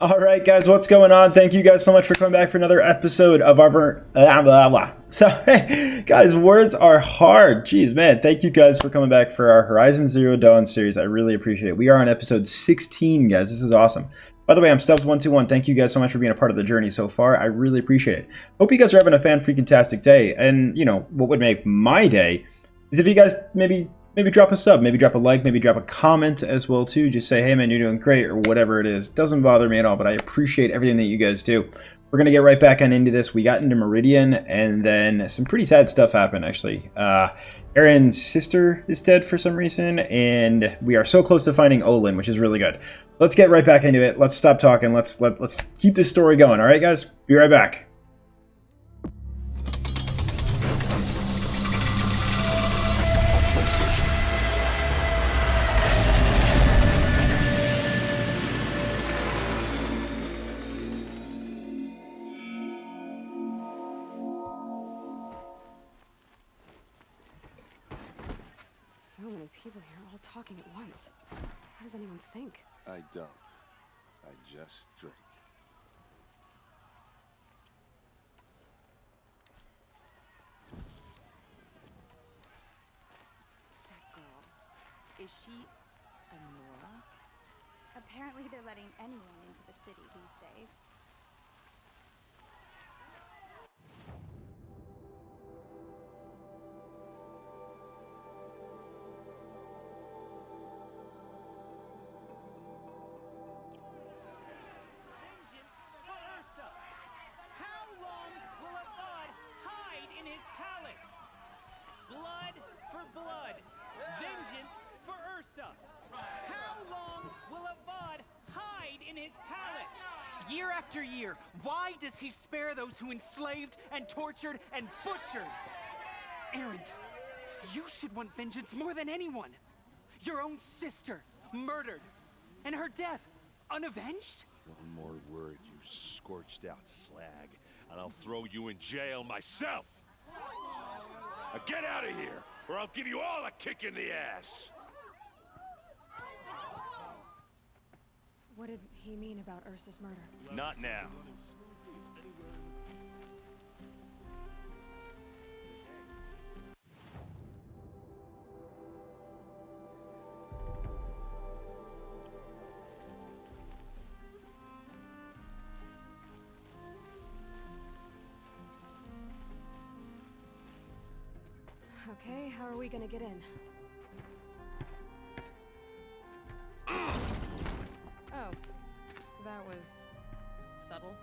All right, guys, what's going on? Thank you guys so much for coming back for another episode of our. Blah, blah, blah. So, guys, words are hard. Jeez, man. Thank you guys for coming back for our Horizon Zero Dawn series. I really appreciate it. We are on episode 16, guys. This is awesome. By the way, I'm Stubbs121. Thank you guys so much for being a part of the journey so far. I really appreciate it. Hope you guys are having a fan-freaking-tastic day. And, you know, what would make my day is if you guys maybe drop a sub, maybe drop a like, maybe drop a comment as well too. Just say, hey man, you're doing great, or whatever it is. Doesn't bother me at all, but I appreciate everything that you guys do. We're going to get right back on into this. We got into Meridian, and then some pretty sad stuff happened, actually. Aaron's sister is dead for some reason, and we are so close to finding Olin, which is really good. Let's get right back into it. Let's stop talking. Let's keep this story going. All right, guys? Be right back. So many people here all talking at once. How does anyone think? I don't. I just drink. That girl. Is she a Nora? Apparently they're letting anyone into the city these days. How long will Avad hide in his palace? Blood for blood. Vengeance for Ursa. How long will Avad hide in his palace? Year after year, why does he spare those who enslaved and tortured and butchered? Erend, you should want vengeance more than anyone. Your own sister, murdered, and her death, unavenged? One more word, you scorched out slag, and I'll throw you in jail myself! Now get out of here, or I'll give you all a kick in the ass! What did he mean about Ursa's murder? Not now. Okay, how are we gonna get in? Oh, that was subtle.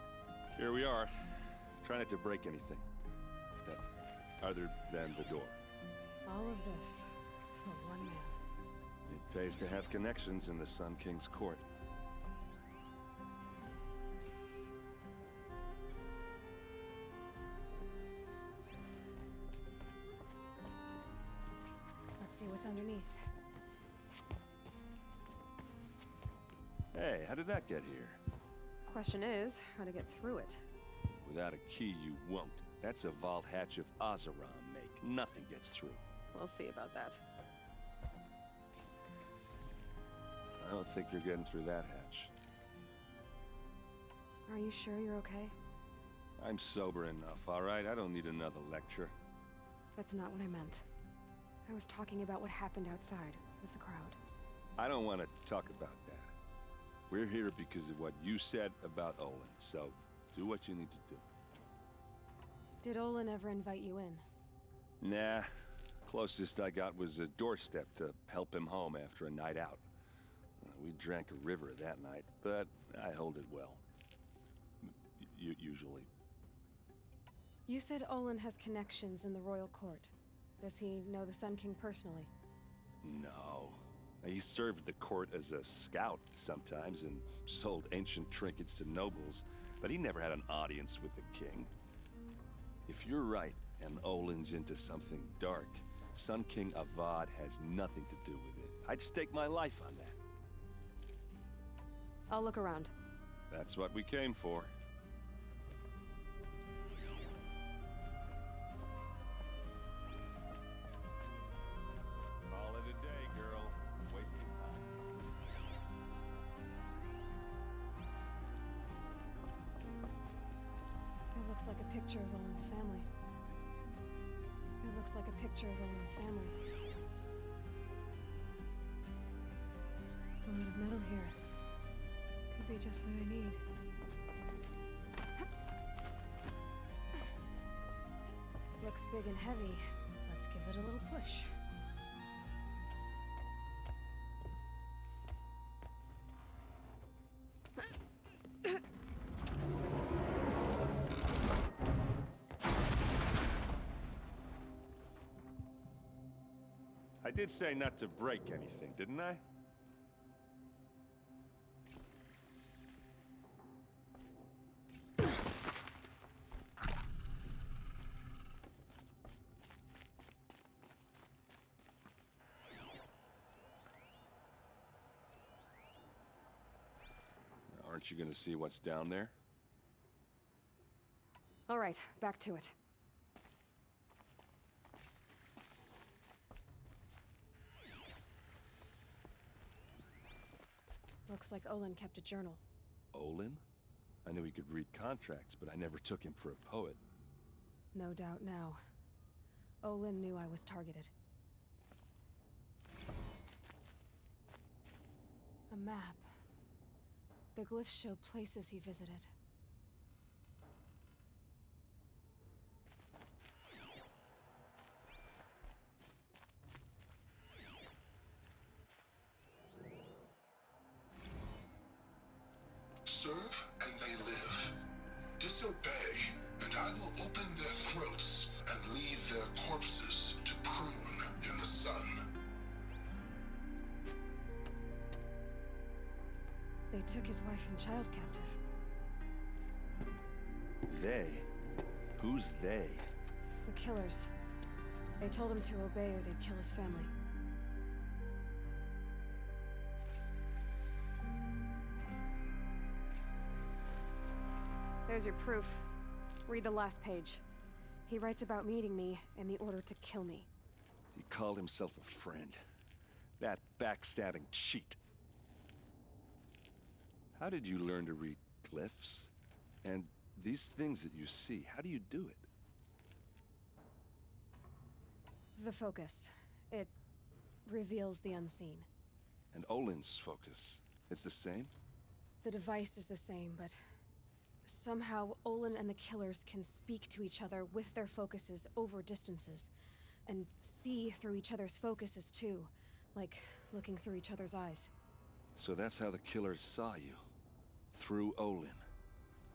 Here we are. Try not to break anything. Other than the door. All of this for one man. It pays to have connections in the Sun King's court. Let's see what's underneath. Hey, how did that get here? Question is, how to get through it. Without a key, you won't. That's a vault hatch of Azeram make. Nothing gets through. We'll see about that. I don't think you're getting through that hatch. Are you sure you're okay? I'm sober enough, all right? I don't need another lecture. That's not what I meant. I was talking about what happened outside with the crowd. I don't want to talk about that. We're here because of what you said about Olin, so do what you need to do. Did Olin ever invite you in? Nah. Closest I got was a doorstep to help him home after a night out. We drank a river that night, but I hold it well. Usually. You said Olin has connections in the royal court. Does he know the Sun King personally? No. He served the court as a scout sometimes and sold ancient trinkets to nobles, but he never had an audience with the king. If you're right, and Olin's into something dark, Sun King Avad has nothing to do with it. I'd stake my life on that. I'll look around. That's what we came for. Call it a day, girl. Wasting time. Looks like a picture of Olin's family. It looks like a picture of Olin's family. A lot of metal here. Could be just what I need. Looks big and heavy. Let's give it a little push. I did say not to break anything, didn't I? Aren't you gonna see what's down there? All right, back to it. Looks like Olin kept a journal. Olin? I knew he could read contracts, but I never took him for a poet. No doubt now. Olin knew I was targeted. A map. The glyphs show places he visited. Serve and they live. Disobey, and I will open their throats and leave their corpses to prune in the sun. They took his wife and child captive. They? Who's they? The killers. They told him to obey or they'd kill his family. There's your proof. Read the last page. He writes about meeting me and the order to kill me. He called himself a friend. That backstabbing cheat. How did you learn to read glyphs? And these things that you see, how do you do it? The focus. It reveals the unseen. And Olin's focus, it's the same? The device is the same, but somehow Olin and the killers can speak to each other with their focuses over distances, and see through each other's focuses too, like looking through each other's eyes. So that's how the killers saw you. Through Olin.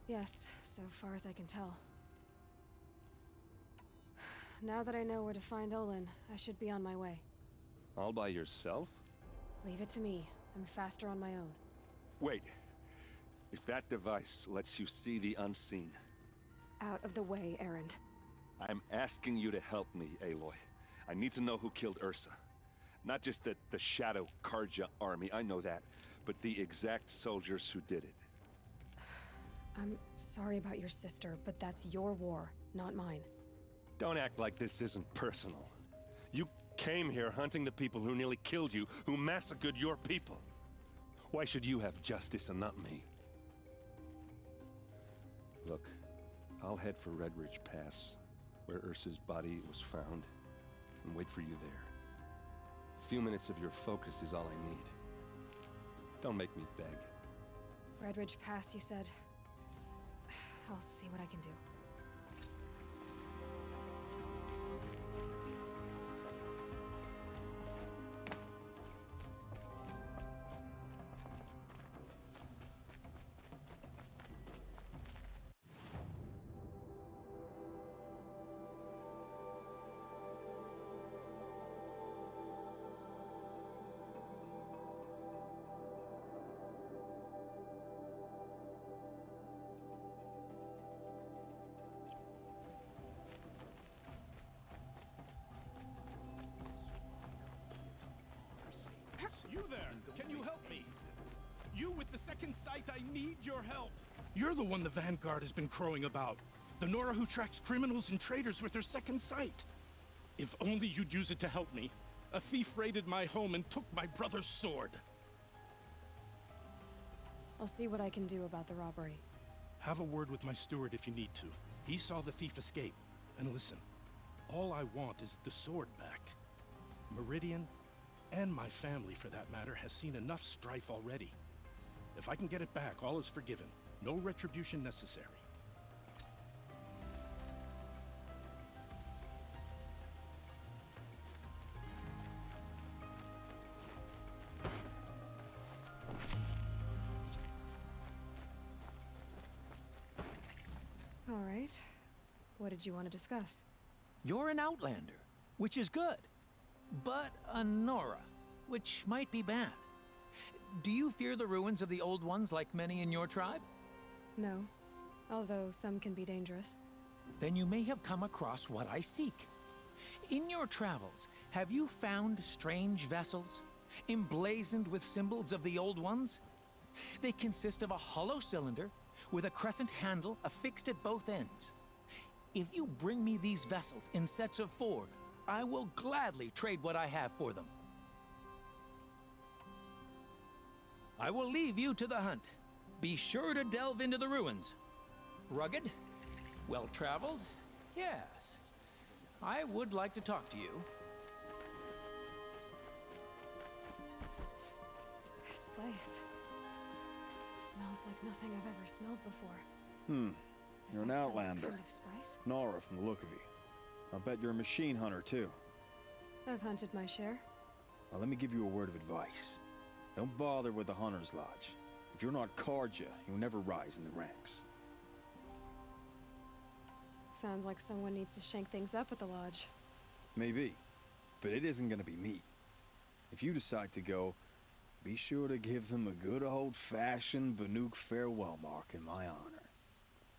Yes, so far as I can tell. Now that I know where to find Olin, I should be on my way. All by yourself? Leave it to me. I'm faster on my own. Wait. If that device lets you see the unseen... Out of the way, Erend. I'm asking you to help me, Aloy. I need to know who killed Ursa. Not just the Shadow Karja army, I know that, but the exact soldiers who did it. I'm sorry about your sister, but that's your war, not mine. Don't act like this isn't personal. You came here hunting the people who nearly killed you, who massacred your people. Why should you have justice and not me? Look, I'll head for Red Ridge Pass, where Ursa's body was found, and wait for you there. A few minutes of your focus is all I need. Don't make me beg. Red Ridge Pass, you said? I'll see what I can do. You there! Can you help me? You with the second sight, I need your help! You're the one the Vanguard has been crowing about. The Nora who tracks criminals and traitors with her second sight. If only you'd use it to help me. A thief raided my home and took my brother's sword. I'll see what I can do about the robbery. Have a word with my steward if you need to. He saw the thief escape. And listen, all I want is the sword back. Meridian, and my family for that matter, has seen enough strife already. If I can get it back, all is forgiven. No retribution necessary. All right. What did you want to discuss? You're an outlander, which is good. But a Nora, which might be bad. Do you fear the ruins of the Old Ones like many in your tribe? No. Although some can be dangerous. Then you may have come across what I seek. In your travels, have you found strange vessels, emblazoned with symbols of the Old Ones? They consist of a hollow cylinder with a crescent handle affixed at both ends. If you bring me these vessels in sets of 4, I will gladly trade what I have for them. I will leave you to the hunt. Be sure to delve into the ruins. Rugged? Well-traveled? Yes. I would like to talk to you. This place smells like nothing I've ever smelled before. Is You're an that some outlander. kind of spice? Nora from the look of you. I bet you're a machine hunter too. I've hunted my share. Now let me give you a word of advice. Don't bother with the Hunter's Lodge. If you're not Carja, you'll never rise in the ranks. Sounds like someone needs to shake things up at the lodge. Maybe, but it isn't gonna be me. If you decide to go, be sure to give them a good old-fashioned Banuk farewell mark in my honor.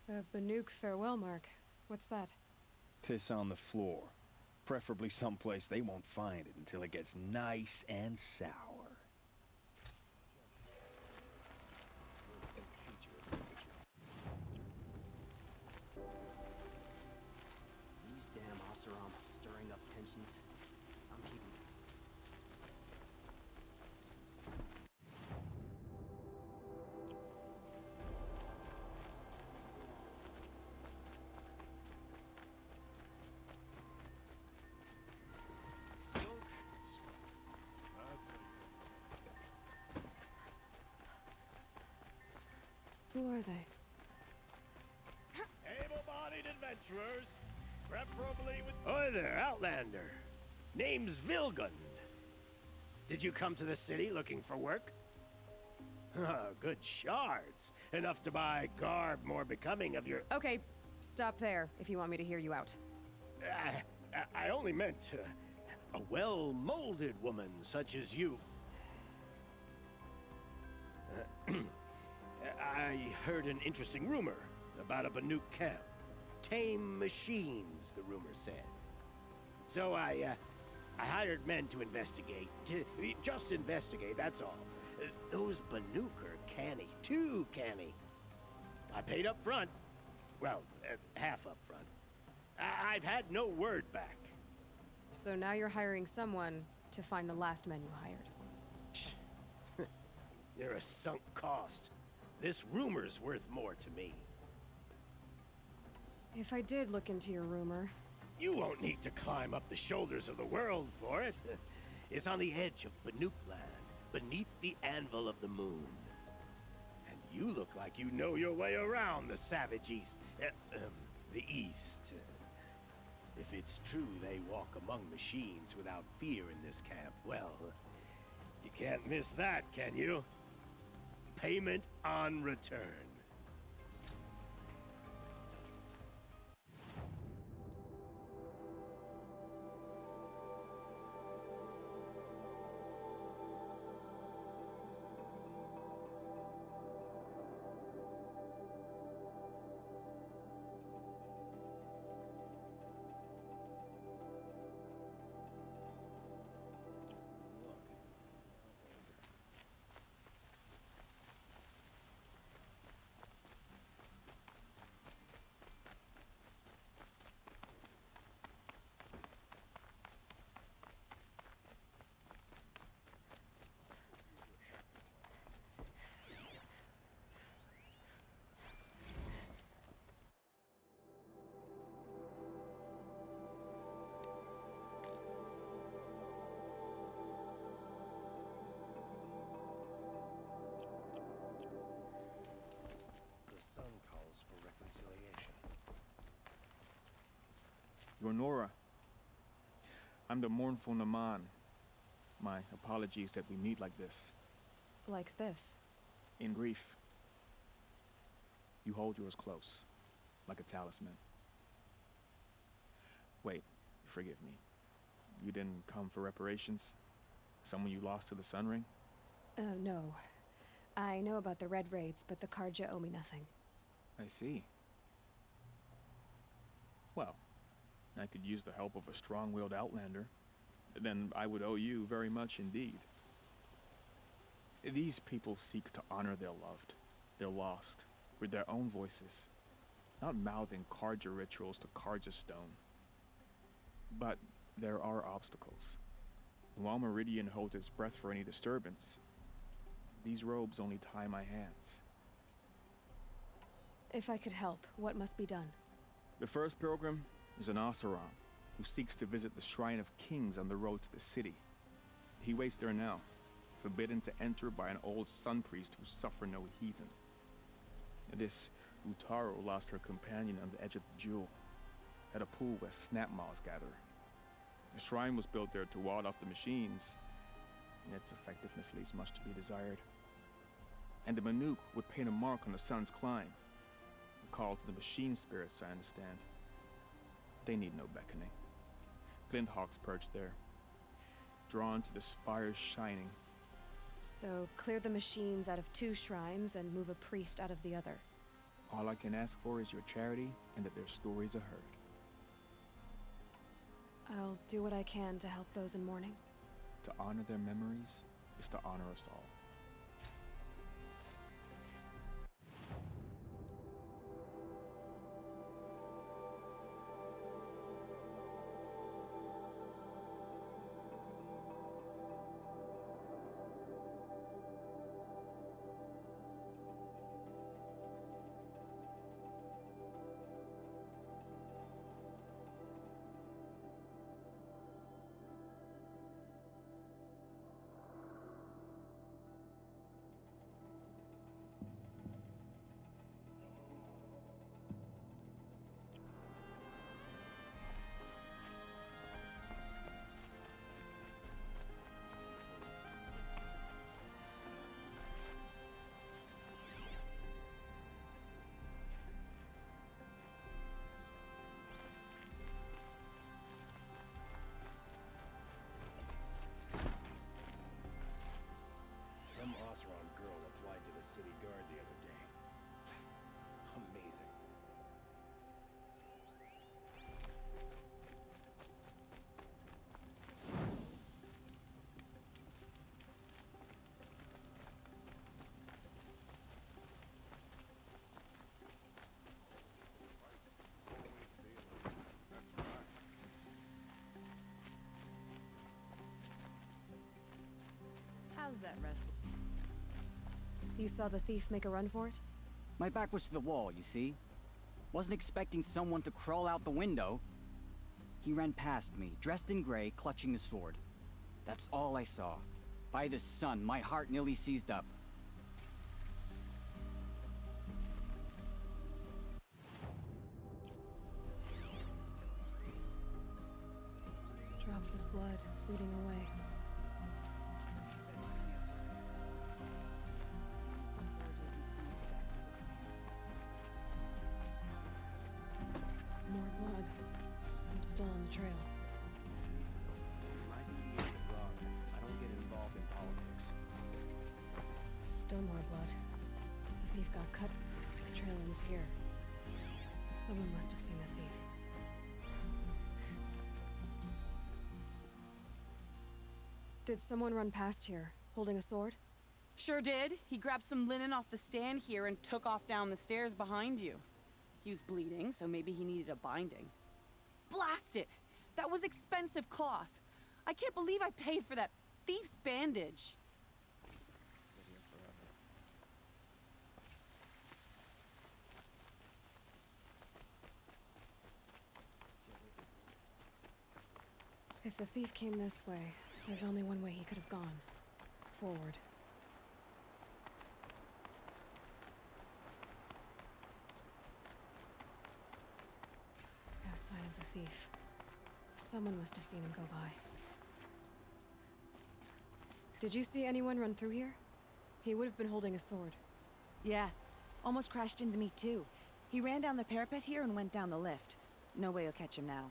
A Banuk farewell mark. What's that? Piss on the floor. Preferably someplace they won't find it until it gets nice and sour. These damn Oseram are stirring up tensions. I'm keeping... Who are they? Able-bodied adventurers, preferably with... Oi there, Outlander. Name's Vilgund. Did you come to the city looking for work? Good shards. Enough to buy garb more becoming of your... Okay, stop there if you want me to hear you out. I only meant a well-molded woman such as you. I heard an interesting rumor about a Banuk camp. Tame machines, the rumor said. So I hired men to investigate. Just investigate, that's all. Those Banuk are canny, too canny. I paid up front. Well, half up front. I've had no word back. So now you're hiring someone to find the last men you hired. They're a sunk cost. This rumor's worth more to me. If I did look into your rumor... You won't need to climb up the shoulders of the world for it. It's on the edge of Banuk land, beneath the anvil of the moon. And you look like you know your way around the savage east. The east. If it's true they walk among machines without fear in this camp, well, you can't miss that, can you? Payment on return. You're Nora. I'm the mournful Naman. My apologies that we meet like this. Like this? In grief. You hold yours close, like a talisman. Wait, forgive me. You didn't come for reparations? Someone you lost to the Sun Ring? No. I know about the Red Raids, but the Carja owe me nothing. I see. Well, I could use the help of a strong-willed outlander. Then I would owe you very much indeed. These people seek to honor their loved, their lost, with their own voices, not mouthing Carja rituals to Carja stone. But there are obstacles. And while Meridian holds its breath for any disturbance, these robes only tie my hands. If I could help, what must be done? The first pilgrim is an Oseram who seeks to visit the Shrine of Kings on the road to the city. He waits there now, forbidden to enter by an old sun priest who suffer no heathen. This Utaru lost her companion on the edge of the Jewel, at a pool where snap moths gather. The shrine was built there to ward off the machines, and its effectiveness leaves much to be desired. And the Manuk would paint a mark on the sun's climb, a call to the machine spirits, I understand. They need no beckoning. Glinthawks perch there, drawn to the spires shining. So, clear the machines out of 2 shrines and move a priest out of the other. All I can ask for is your charity and that their stories are heard. I'll do what I can to help those in mourning. To honor their memories is to honor us all. Some Oseram girl applied to the city guard the other day. Amazing. How's that wrestling? You saw the thief make a run for it? My back was to the wall, you see? Wasn't expecting someone to crawl out the window. He ran past me, dressed in gray, clutching the sword. That's all I saw. By the sun, my heart nearly seized up. Drops of blood bleeding away. More blood. I'm still on the trail. My duty is a guard. I don't get involved in politics. Still more blood. The thief got cut. The trail ends here. Someone must have seen the thief. Did someone run past here, holding a sword? Sure did. He grabbed some linen off the stand here and took off down the stairs behind you. He was bleeding, so maybe he needed a binding. Blast it! That was expensive cloth. I can't believe I paid for that thief's bandage. If the thief came this way, there's only one way he could have gone. Forward. No sign of the thief. Someone must have seen him go by. Did you see anyone run through here? He would have been holding a sword. Yeah, almost crashed into me too. He ran down the parapet here and went down the lift. No way you'll catch him now.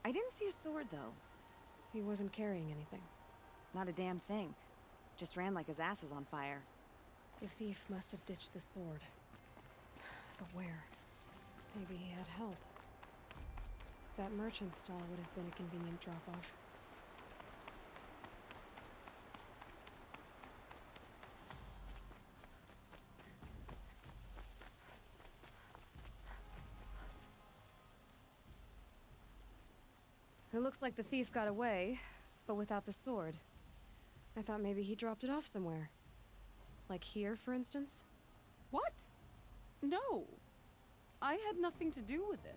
I didn't see a sword though. He wasn't carrying anything. Not a damn thing. Just ran like his ass was on fire. The thief must have ditched the sword. But where? Maybe he had help. That merchant stall would have been a convenient drop-off. It looks like the thief got away, but without the sword. I thought maybe he dropped it off somewhere. Like here, for instance? What? No. I had nothing to do with this.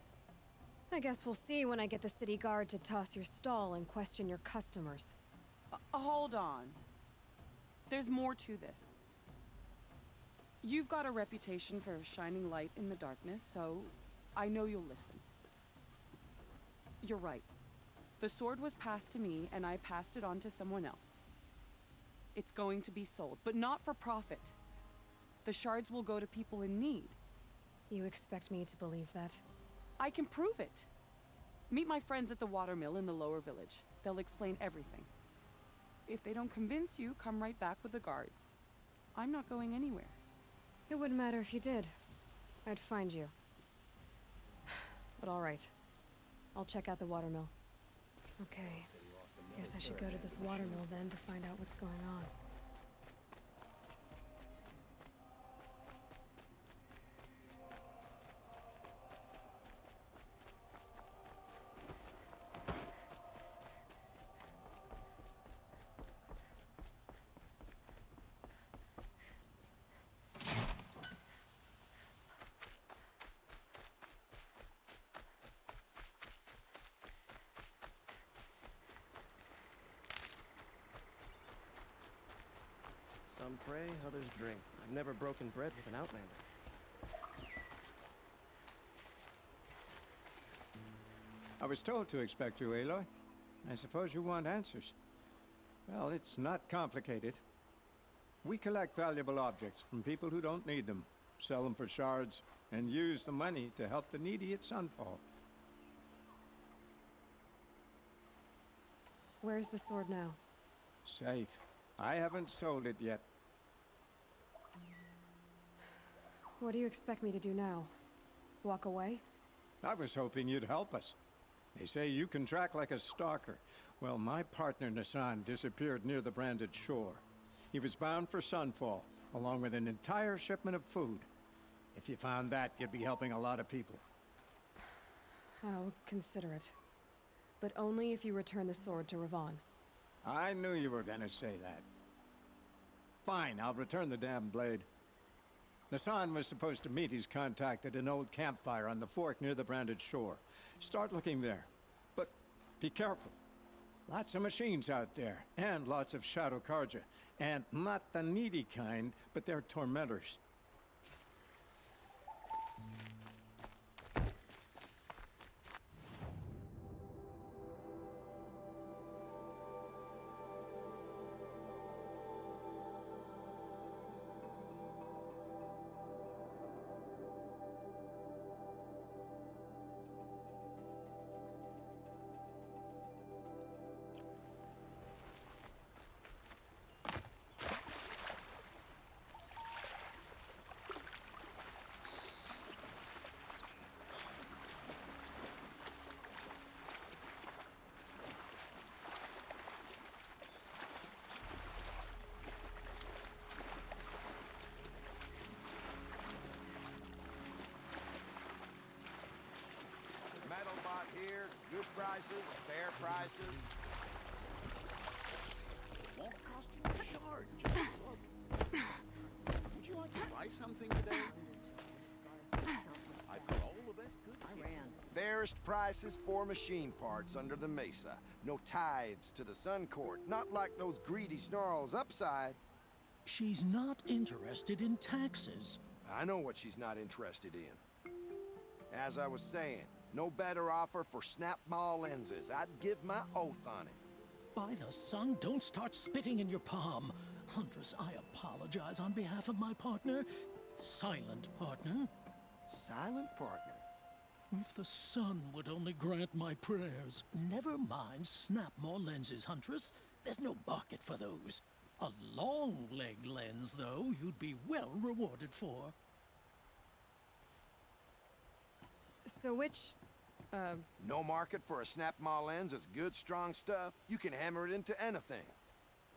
I guess we'll see when I get the city guard to toss your stall and question your customers. Hold on. There's more to this. You've got a reputation for shining light in the darkness, so I know you'll listen. You're right. The sword was passed to me, and I passed it on to someone else. It's going to be sold, but not for profit. The shards will go to people in need. You expect me to believe that? I can prove it. Meet my friends at the watermill in the lower village. They'll explain everything. If they don't convince you, come right back with the guards. I'm not going anywhere. It wouldn't matter if you did. I'd find you. But all right. I'll check out the watermill. Okay. Guess I should go to this watermill then to find out what's going on. Some pray, others drink. I've never broken bread with an outlander. I was told to expect you, Aloy. I suppose you want answers. Well, it's not complicated. We collect valuable objects from people who don't need them, sell them for shards, and use the money to help the needy at Sunfall. Where's the sword now? Safe. I haven't sold it yet. What do you expect me to do now? Walk away? I was hoping you'd help us. They say you can track like a stalker. Well, my partner Nassan disappeared near the branded shore. He was bound for Sunfall, along with an entire shipment of food. If you found that, you'd be helping a lot of people. I'll consider it. But only if you return the sword to Ravon. I knew you were gonna say that. Fine, I'll return the damn blade. Nassan was supposed to meet his contact at an old campfire on the fork near the branded shore. Start looking there. But be careful. Lots of machines out there, and lots of Shadow Carja. And not the needy kind, but they're tormentors. Metalbot here, good prices, fair prices. Won't cost you a shard, just look. Would you like to buy something today? I've got all the best goods. I ran. Fairest prices for machine parts under the mesa. No tithes to the Sun Court, not like those greedy snarls upside. She's not interested in taxes. I know what she's not interested in. As I was saying, No better offer for snap maw lenses. I'd give my oath on it. By the sun, don't start spitting in your palm. Huntress, I apologize on behalf of my partner. Silent partner. Silent partner? If the sun would only grant my prayers. Never mind snap more lenses, Huntress. There's no market for those. A long leg lens, though, you'd be well rewarded for. So which, No market for a snap maw lens that's good, strong stuff. You can hammer it into anything.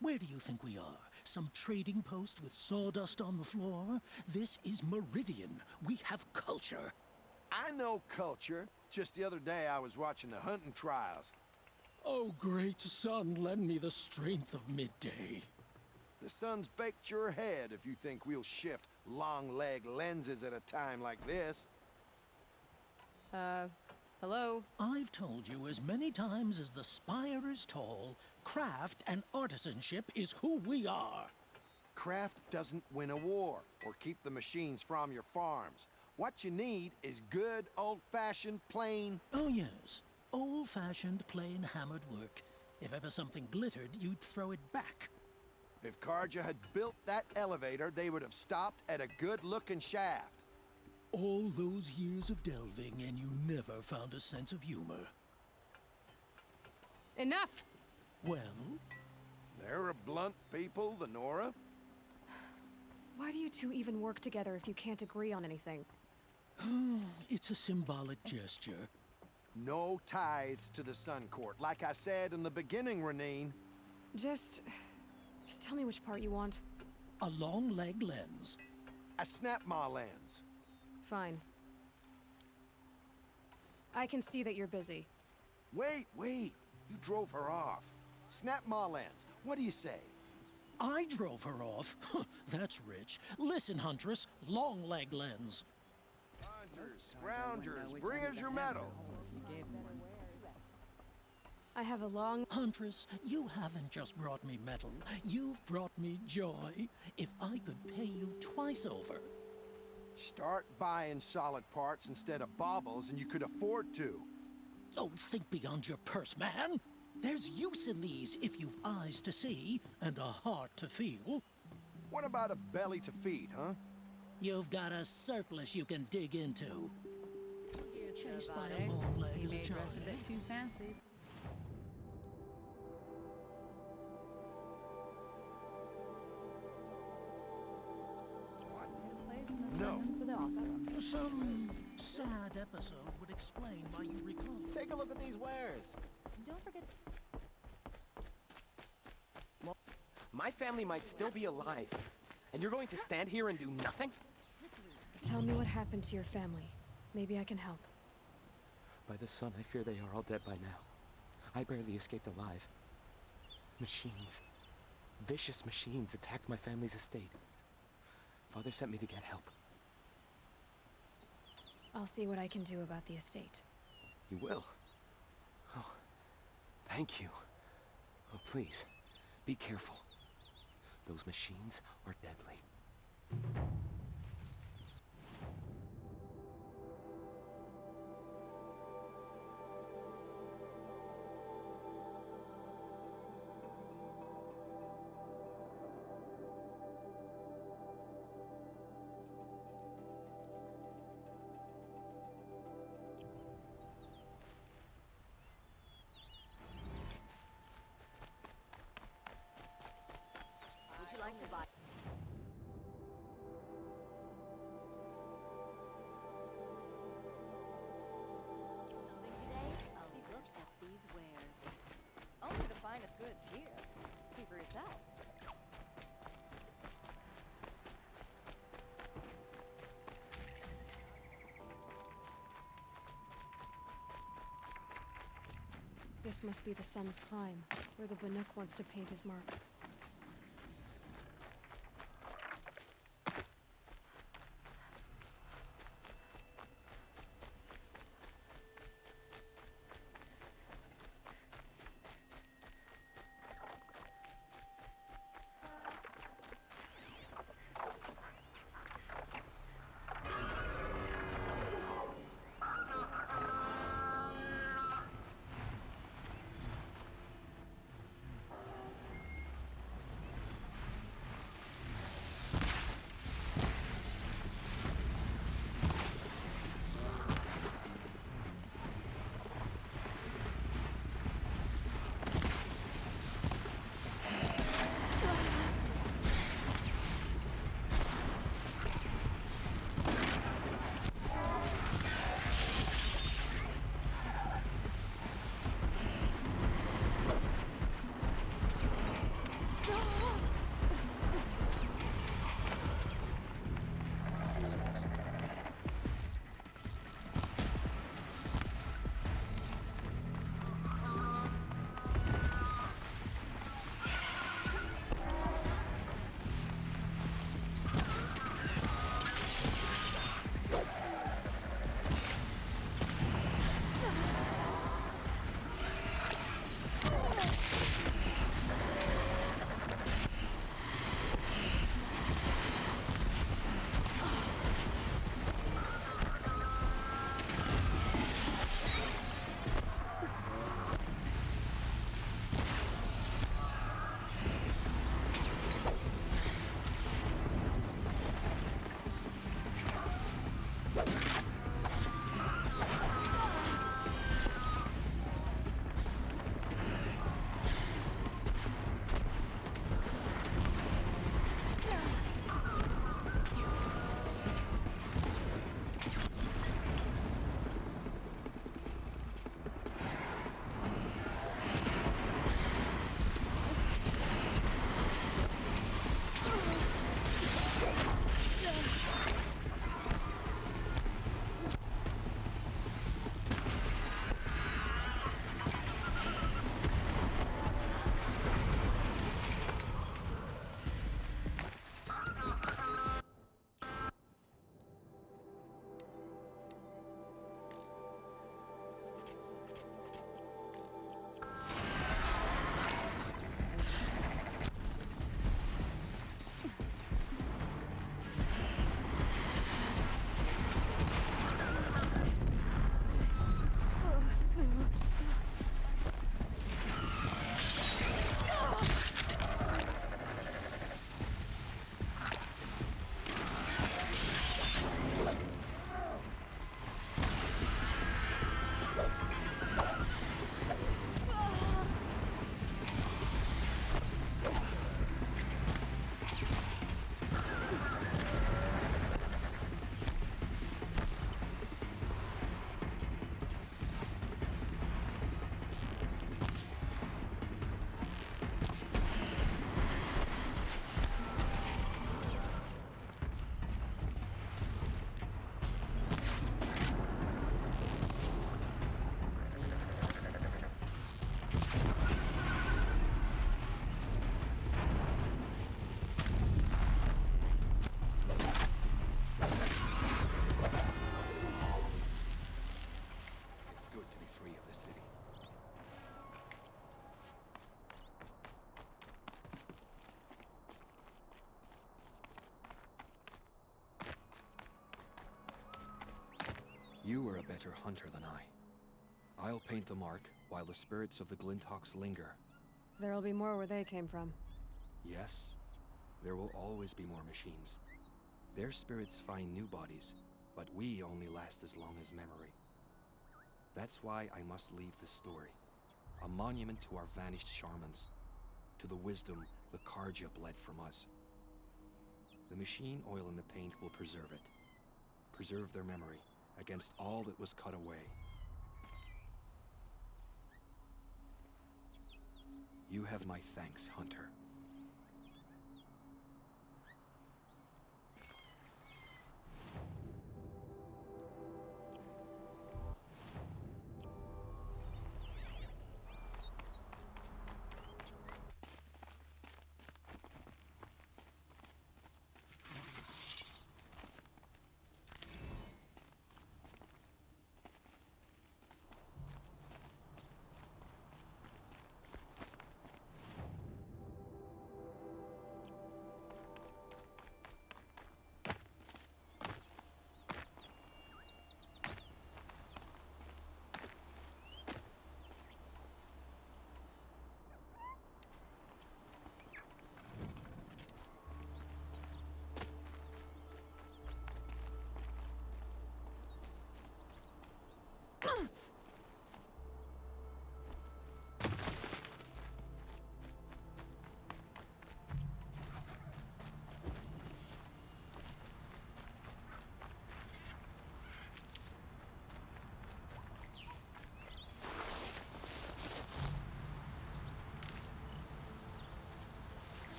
Where do you think we are? Some trading post with sawdust on the floor? This is Meridian. We have culture. I know culture. Just the other day I was watching the hunting trials. Oh, great sun, lend me the strength of midday. The sun's baked your head if you think we'll shift long leg lenses at a time like this. Hello? I've told you as many times as the spire is tall, craft and artisanship is who we are. Craft doesn't win a war or keep the machines from your farms. What you need is good, old-fashioned, plain... Oh, yes. Old-fashioned, plain hammered work. If ever something glittered, you'd throw it back. If Carja had built that elevator, they would have stopped at a good-looking shaft. All those years of delving, and you never found a sense of humor. Enough! Well? They're a blunt people, the Nora. Why do you two even work together if you can't agree on anything? It's a symbolic gesture. No tithes to the Sun Court. Like I said in the beginning, Renine. Just tell me which part you want. A long leg lens. A snap maw lens. Fine. I can see that you're busy. Wait. You drove her off. Snap maw lens. What do you say? I drove her off? That's rich. Listen, Huntress, long leg lens. Hunters, scroungers, bring us your medal. I have a long... Huntress, you haven't just brought me metal. You've brought me joy. If I could pay you twice over. Start buying solid parts instead of baubles and you could afford to. Oh, think beyond your purse, man. There's use in these if you've eyes to see and a heart to feel. What about a belly to feed, huh? You've got a surplus you can dig into. Chased by a long leg as a child. A bit too fancy. No. For the Oseram. Some sad episode would explain why you recall. Take a look at these wares. Don't forget. Well, my family might still be alive, and you're going to stand here and do nothing? Tell me what happened to your family. Maybe I can help. By the sun, I fear they are all dead by now. I barely escaped alive. Machines. Vicious machines attacked my family's estate. Father sent me to get help. I'll see what I can do about the estate. You will? Oh, thank you. Oh, please, be careful. Those machines are deadly. Would you like to buy? Something today? A look at these wares. Only the finest goods here. See for yourself. This must be the sun's climb, where the Banuk wants to paint his mark. You are a better hunter than I. I'll paint the mark while the spirits of the Glinthawks linger. There'll be more where they came from. Yes, there will always be more machines. Their spirits find new bodies, but we only last as long as memory. That's why I must leave this story. A monument to our vanished shamans, to the wisdom the Carja bled from us. The machine oil in the paint will preserve it. Preserve their memory against all that was cut away. You have my thanks, Hunter.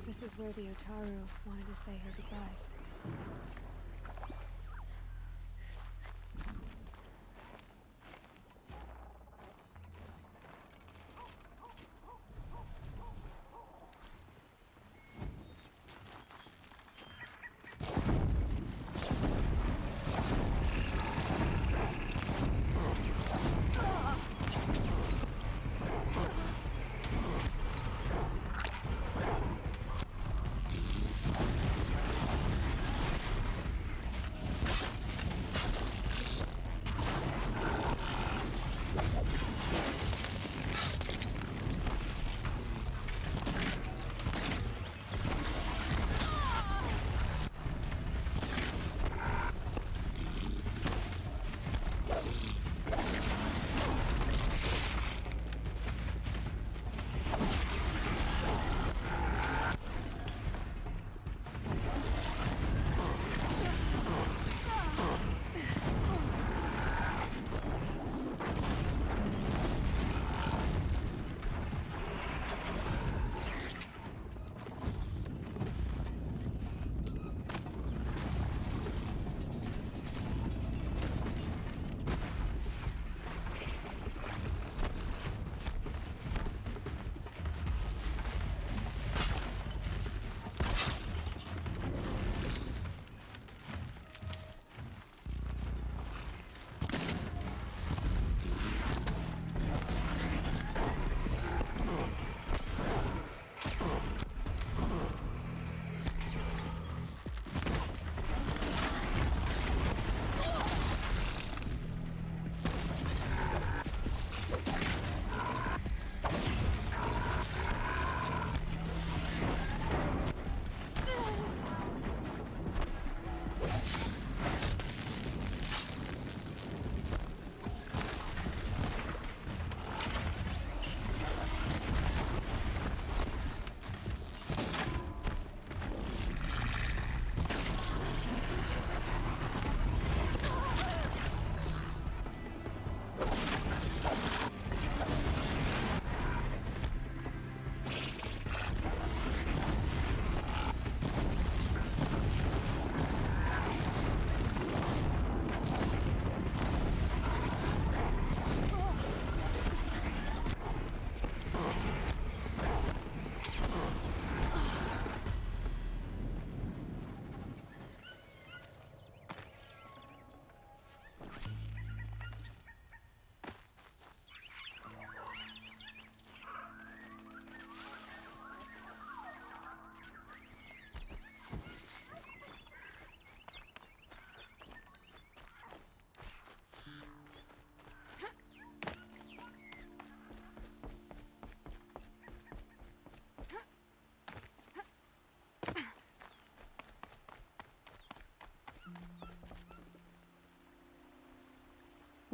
This is where the Otaru wanted to say her goodbyes.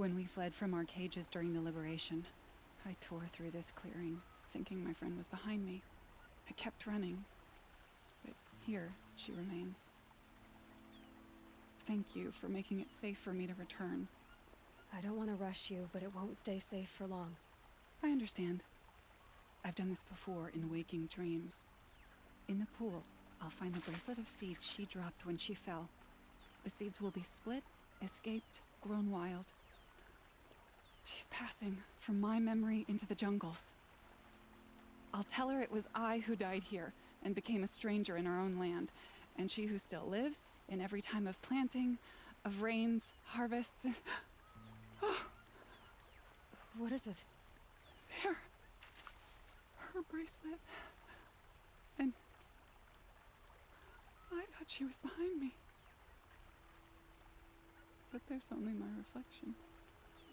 When we fled from our cages during the liberation, I tore through this clearing, thinking my friend was behind me. I kept running, but here she remains. Thank you for making it safe for me to return. I don't want to rush you, but it won't stay safe for long. I understand. I've done this before in waking dreams. In the pool, I'll find the bracelet of seeds she dropped when she fell. The seeds will be split, escaped, grown wild. She's passing from my memory into the jungles. I'll tell her it was I who died here and became a stranger in our own land, and she who still lives in every time of planting, of rains, harvests, and... What is it? There. Her bracelet. And I thought she was behind me. But there's only my reflection.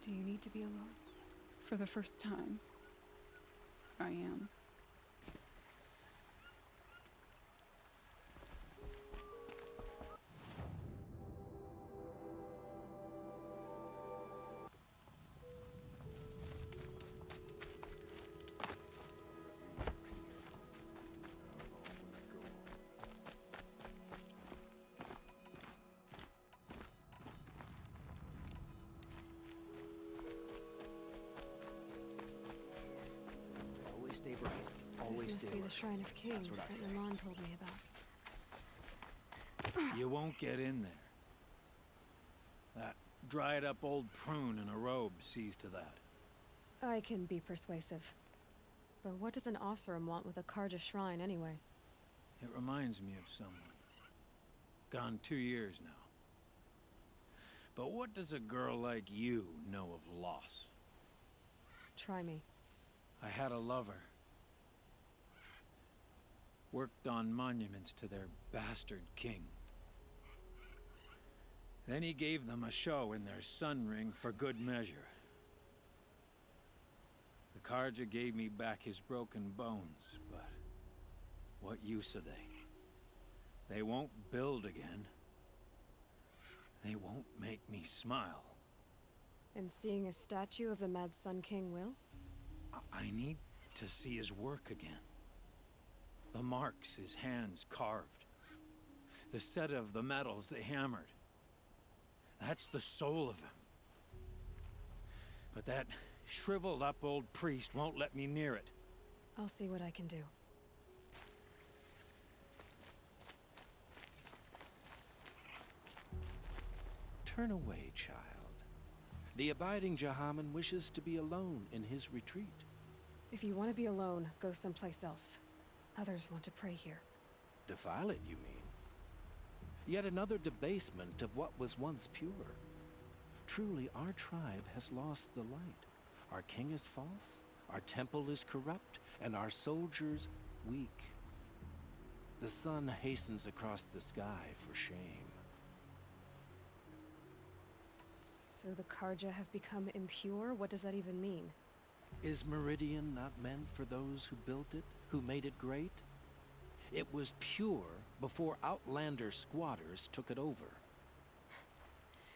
Do you need to be alone? For the first time, I am. Stay bright. Always This stay must be the bright. Shrine of Kings That's what I that say. Naman told me about. You won't get in there. That dried-up old prune in a robe sees to that. I can be persuasive. But what does an Oseram want with a Karja shrine anyway? It reminds me of someone. Gone 2 years now. But what does a girl like you know of loss? Try me. I had a lover. Worked on monuments to their bastard king. Then he gave them a show in their sun ring for good measure. The Karja gave me back his broken bones, but what use are they? They won't build again. They won't make me smile. And seeing a statue of the Mad Sun King will? I need to see his work again. The marks his hands carved. The set of the metals they hammered. That's the soul of him. But that shriveled up old priest won't let me near it. I'll see what I can do. Turn away, child. The abiding Jahaman wishes to be alone in his retreat. If you want to be alone, go someplace else. Others want to pray here. Defile it, you mean? Yet another debasement of what was once pure. Truly, our tribe has lost the light. Our king is false, our temple is corrupt, and our soldiers weak. The sun hastens across the sky for shame. So the Karja have become impure? What does that even mean? Is Meridian not meant for those who built it, who made it great? It was pure before outlander squatters took it over.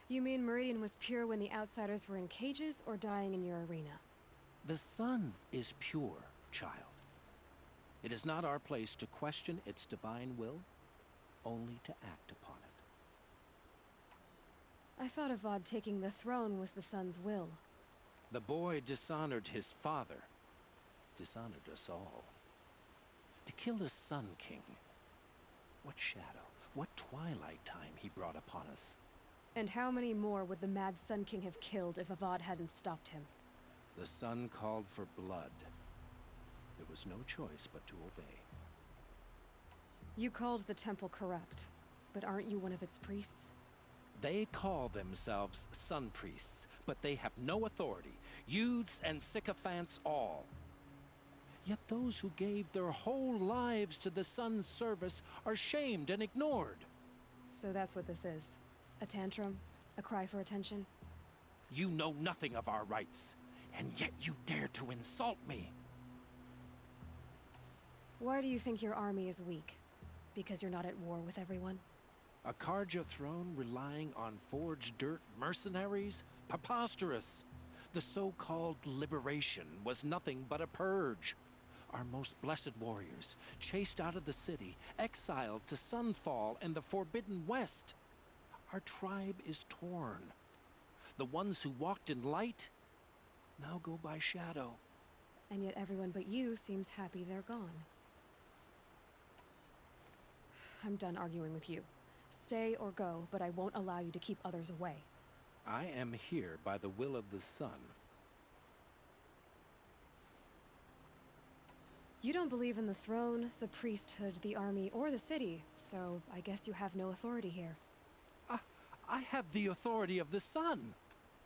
You mean Meridian was pure when the outsiders were in cages or dying in your arena? The sun is pure, child. It is not our place to question its divine will, only to act upon it. I thought Avad taking the throne was the sun's will. The boy dishonored his father, dishonored us all. To kill a Sun King. What shadow, what twilight time he brought upon us. And how many more would the Mad Sun King have killed if Avad hadn't stopped him? The sun called for blood. There was no choice but to obey. You called the temple corrupt, but aren't you one of its priests? They call themselves Sun Priests, but they have no authority. Youths and sycophants all. Yet those who gave their whole lives to the sun's service are shamed and ignored. So that's what this is. A tantrum? A cry for attention? You know nothing of our rights, and yet you dare to insult me. Why do you think your army is weak? Because you're not at war with everyone? A Karja throne relying on forged dirt mercenaries? Preposterous! The so-called liberation was nothing but a purge. Our most blessed warriors, chased out of the city, exiled to Sunfall and the Forbidden West. Our tribe is torn. The ones who walked in light now go by shadow. And yet everyone but you seems happy they're gone. I'm done arguing with you. Stay or go, but I won't allow you to keep others away. I am here by the will of the sun. You don't believe in the throne, the priesthood, the army, or the city, so I guess you have no authority here. I have the authority of the sun.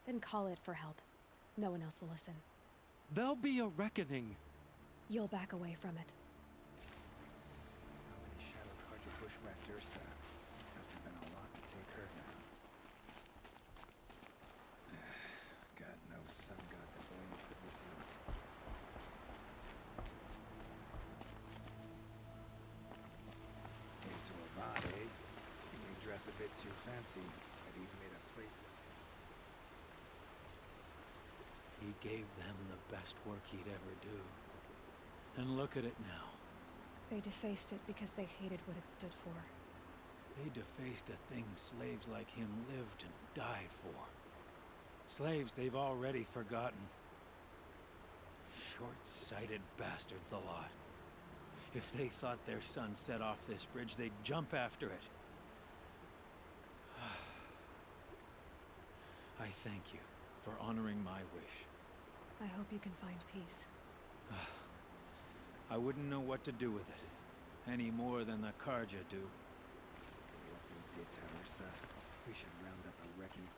Then call it for help. No one else will listen. There'll be a reckoning. You'll back away from it. Shadow Karja bushwhacked Ursa. Must have been a lot to take her down. Got no sun god to blame for this heat. Came to a rod, eh? You may dress a bit too fancy, but he's made a placeless. He gave them the best work he'd ever do. And look at it now. They defaced it because they hated what it stood for. They defaced a thing slaves like him lived and died for. Slaves they've already forgotten. Short-sighted bastards, the lot. If they thought their son set off this bridge, they'd jump after it. I thank you for honoring my wish. I hope you can find peace. I wouldn't know what to do with it, any more than the Karja do. What we did to Ursa, we should round up a reckoning.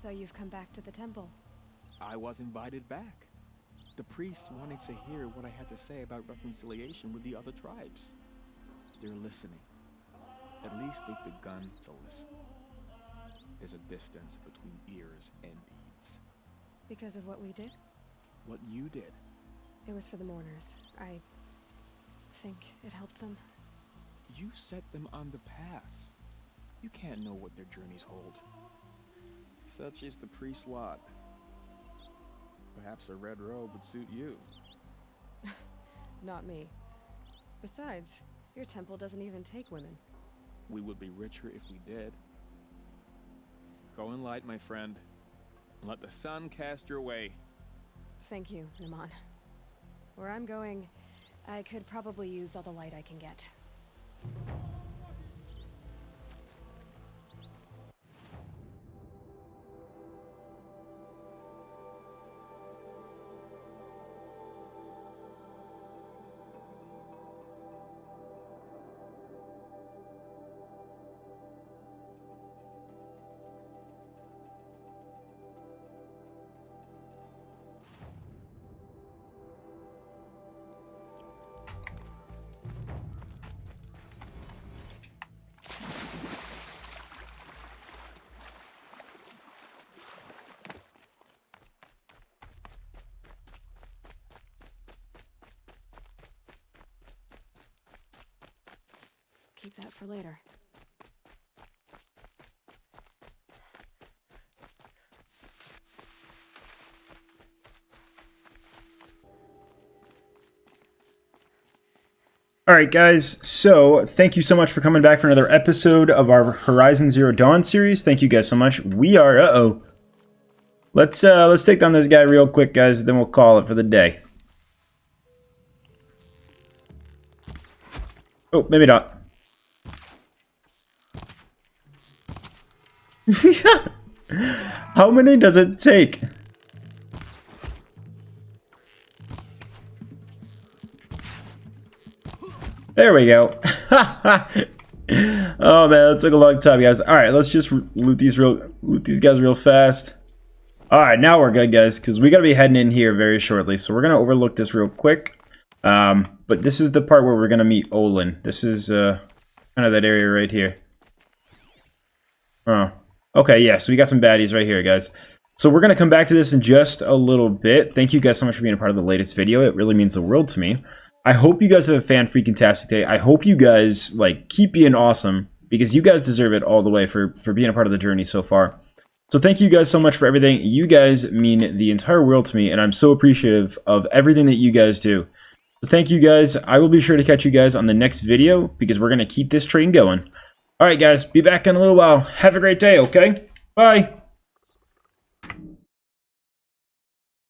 So you've come back to the temple. I was invited back. The priests wanted to hear what I had to say about reconciliation with the other tribes. They're listening. At least they've begun to listen. There's a distance between ears and deeds. Because of what we did? What you did. It was for the mourners. I think it helped them. You set them on the path. You can't know what their journeys hold. Such is the priest's lot. Perhaps a red robe would suit you. Not me. Besides, your temple doesn't even take women. We would be richer if we did. Go in light, my friend, and let the sun cast your way. Thank you, Naman. Where I'm going, I could probably use all the light I can get. Keep that for later. Alright guys, so thank you so much for coming back for another episode of our Horizon Zero Dawn series. Thank you guys so much. We are, let's take down this guy real quick guys, then we'll call it for the day. Oh, maybe not. How many does it take? There we go. Oh man, that took a long time, guys. All right, let's just loot these guys real fast. All right, now we're good, guys, because we gotta be heading in here very shortly. So we're gonna overlook this real quick. But this is the part where we're gonna meet Olin. This is kind of that area right here. Oh, okay, yeah. So we got some baddies right here, guys. So we're gonna come back to this in just a little bit. Thank you guys so much for being a part of the latest video. It really means the world to me. I hope you guys have a fan-freaking-tastic day. I hope you guys, like, keep being awesome, because you guys deserve it all the way for being a part of the journey so far. So thank you guys so much for everything. You guys mean the entire world to me, and I'm so appreciative of everything that you guys do. So thank you guys. I will be sure to catch you guys on the next video, because we're going to keep this train going. Alright guys, be back in a little while. Have a great day, okay? Bye!